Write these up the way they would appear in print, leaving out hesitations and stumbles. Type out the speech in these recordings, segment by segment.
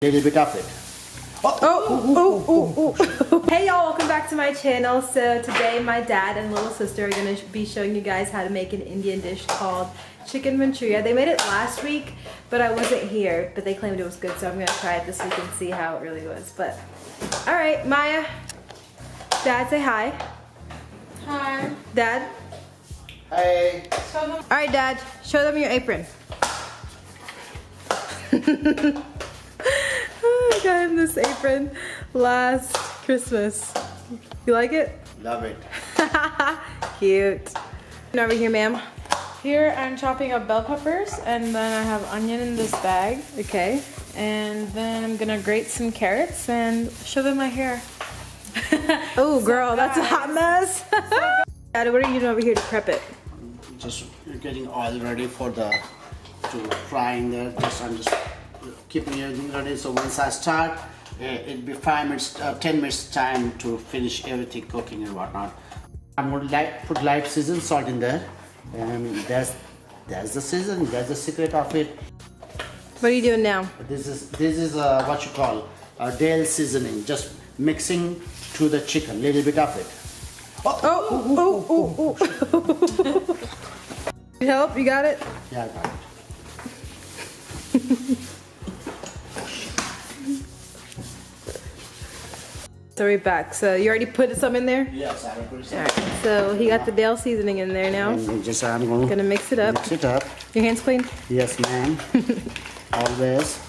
Little bit of it. Hey y'all, welcome back to my channel. So today my dad and little sister are going to be showing you guys how to make an Indian dish called chicken manchuria. They made it last week, but I wasn't here, but they claimed it was good, so I'm going to try it this week and see how it really was. But alright, Maya, Dad, say hi. Hi. Dad. Hey. Alright, Dad, show them your apron. I got him this apron last Christmas. You like it? Love it. Cute. And over here, ma'am. Here I'm chopping up bell peppers, and then I have onion in this bag. Okay. And then I'm gonna grate some carrots and shove in my hair. Oh, girl, that's a hot mess. Dad, what are you doing over here to prep it? Just getting oil ready for to frying there. I'm just keeping everything ready. So once I start, it'll be 5 minutes, 10 minutes time to finish everything cooking and whatnot. I'm going to put light seasoned salt in there, and that's the season. That's the secret of it. What are you doing now? This is what you call Dale seasoning. Just mixing to the chicken, little bit of it. Oh. You help? You got it? Yeah, I got it. So we're back. So you already put some in there? Yes, I will put it. Alright, so he got the Dale seasoning in there now. And just I'm going Gonna mix it up. Mix it up. Your hands clean? Yes, ma'am. Always.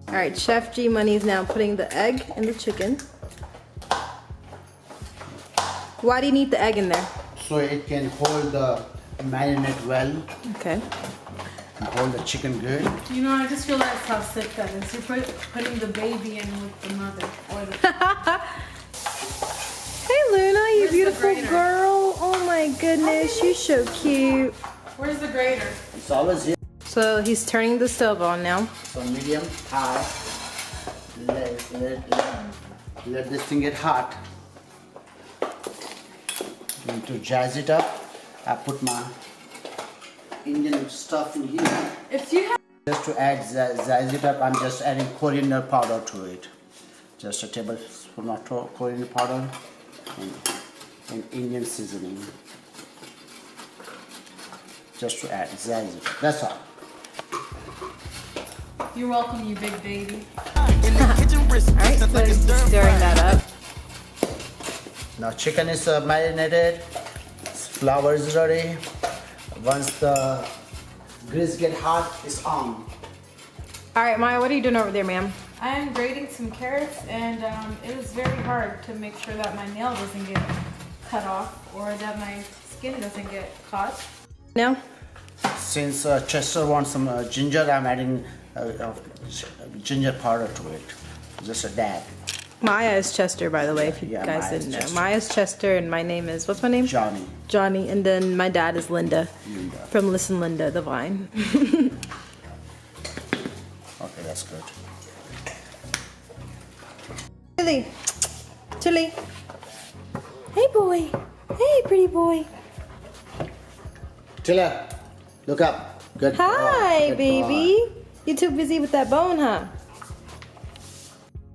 Alright, Chef G Money is now putting the egg in the chicken. Why do you need the egg in there? So it can hold the marinade well Okay. and hold the chicken good. You know, I just realized how sick that is. You're putting the baby in with the mother. Or the Hey Luna, you Where's the beautiful grater? girl. Oh my goodness, you're so cute. Where's the grater? It's always here. So he's turning the stove on now. So medium, high. Let this thing get hot. And to jazz it up, I put my Indian stuff in here. If you have Just to add jazz it up, I'm just adding coriander powder to it. Just a tablespoon of coriander powder and Indian seasoning. Just to add jazz it. That's all. you're welcome, you big baby. Alright, so he's stirring that up. Now chicken is marinated, flour is ready. Once the grease get hot, it's on. Alright, Maya, what are you doing over there, ma'am? I'm grating some carrots, and it is very hard to make sure that my nail doesn't get cut off or that my skin doesn't get caught. Now? Since Chester wants some ginger, I'm adding ginger powder to it. Just a dab. Maya is Chester, by the way, if you Yeah, guys Maya is didn't know. Chester. Maya's Chester, and my name is, what's my name? Johnny. Johnny, and then my dad is Linda. Linda. From Listen Linda, the Vine. Okay, that's good. Chili. Hey, boy. Hey, pretty boy. Tilla, look up. Good. Hi, good baby. boy. You too busy with that bone, huh?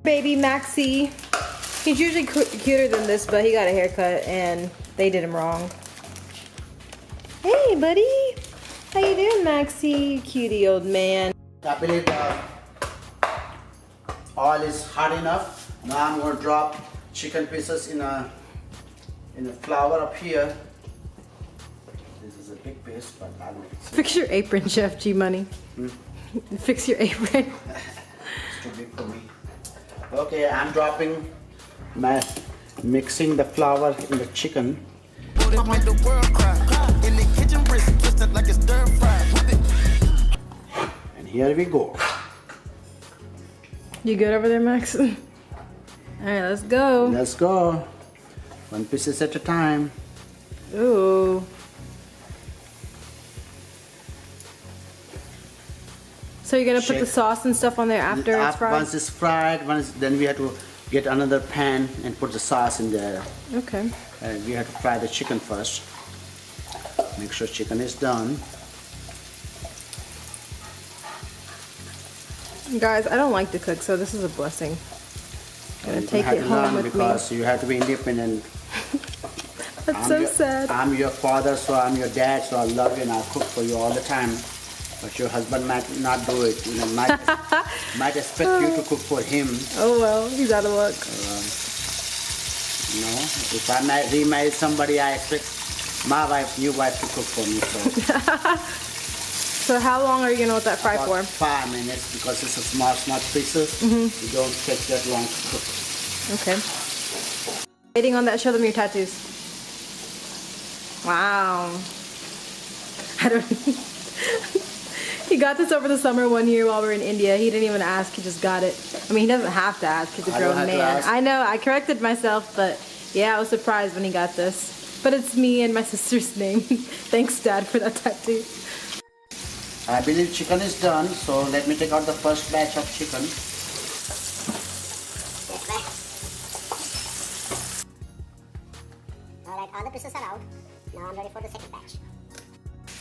Baby Maxie. He's usually cuter than this, but he got a haircut and they did him wrong. Hey, buddy. How you doing, Maxie? Cutie old man. I believe the oil is hot enough. Now I'm going to drop chicken pieces in a flour up here. This is a big piece, but I'll make it. Fix your apron, Chef G Money. Fix your apron. It's too big for me. Okay, I'm mixing the flour in the chicken. And here we go. You good over there, Max? All right, let's go. Let's go. One piece at a time. Ooh. So you're gonna put the Shake. sauce and stuff on there after it's fried? Once it's fried, then we have to get another pan and put the sauce in there. Okay. And we have to fry the chicken first. Make sure chicken is done. Guys, I don't like to cook, so this is a blessing. Gonna You take have it to home learn with me. because you have to be independent. That's so sad. I'm your father, so I'm your dad, so I love you and I cook for you all the time. But your husband might not do it. You know, might expect you to cook for him. Oh well, he's out of luck. You know, if I remarry somebody, I expect my wife, new wife, to cook for me. So So how long are you gonna let that fry for? about 5 minutes because it's a small pieces. You don't take that long to cook. Okay. Waiting on that, show them your tattoos. Wow. I don't. He got this over the summer one year while we were in India. He didn't even ask, he just got it. I mean, he doesn't have to ask, he's a I don't grown have to man. ask. I know, I corrected myself, but yeah, I was surprised when he got this. But it's me and my sister's name. Thanks, Dad, for that tattoo. I believe chicken is done, so let me take out the first batch of chicken. Alright, all the pieces are out. Now I'm ready for the second batch.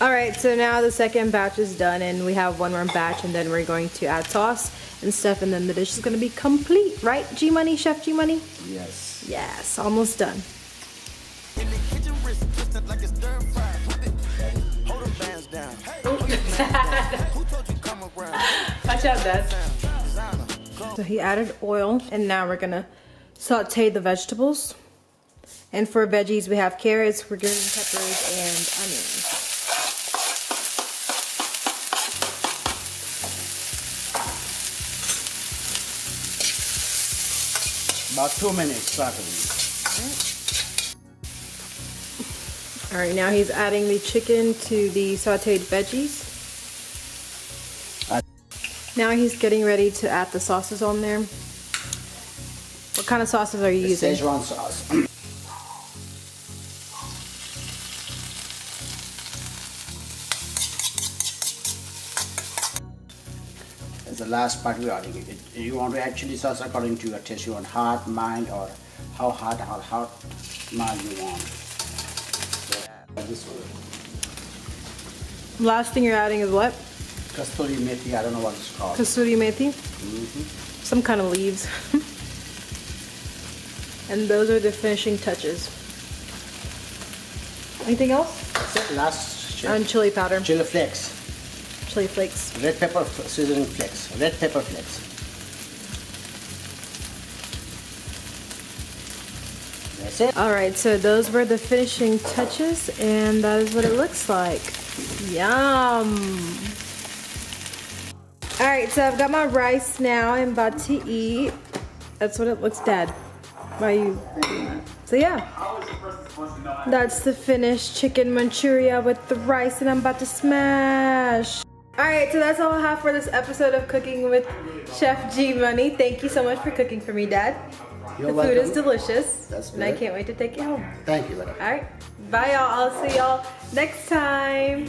Alright, so now the second batch is done and we have one more batch and then we're going to add sauce and stuff and then the dish is going to be complete, right? G-Money, Chef G-Money? Yes. Yes, almost done. In the kitchen, wrist twisted like it's stir fry. Whip it. Hold them bands down. Who told you come around? Watch out, Dad. Designer. So he added oil and now we're going to saute the vegetables. And for veggies we have carrots, we're green peppers, and onions. About 2 minutes, certainly. Alright, now he's adding the chicken to the sauteed veggies. Now he's getting ready to add the sauces on there. What kind of sauces are you using? Szechuan sauce. That's the last part we are adding it. You want to add chili sauce according to your taste. You want hot, mild, or how hot or how mild you want. So, this one. Last thing you're adding is what? Kasturi methi, I don't know what it's called. Kasuri methi? Some kind of leaves. And those are the finishing touches. Anything else? That's it, last And chili powder, chili flakes. chili flakes. Red pepper seasoning flakes. Red pepper flakes. That's it. Alright, so those were the finishing touches, and that is what it looks like. Yum! Alright, so I've got my rice now. I'm about to eat. That's what it looks, Dad. Why are you doing that? So yeah, that's the finished chicken manchuria with the rice, and I'm about to smash. Alright, so that's all I have for this episode of Cooking with Chef G-Money. Thank you so much for cooking for me, Dad. You're The welcome. food is delicious, That's and I good. can't wait to take it home. Thank you, madam. Alright, bye y'all. I'll see y'all next time.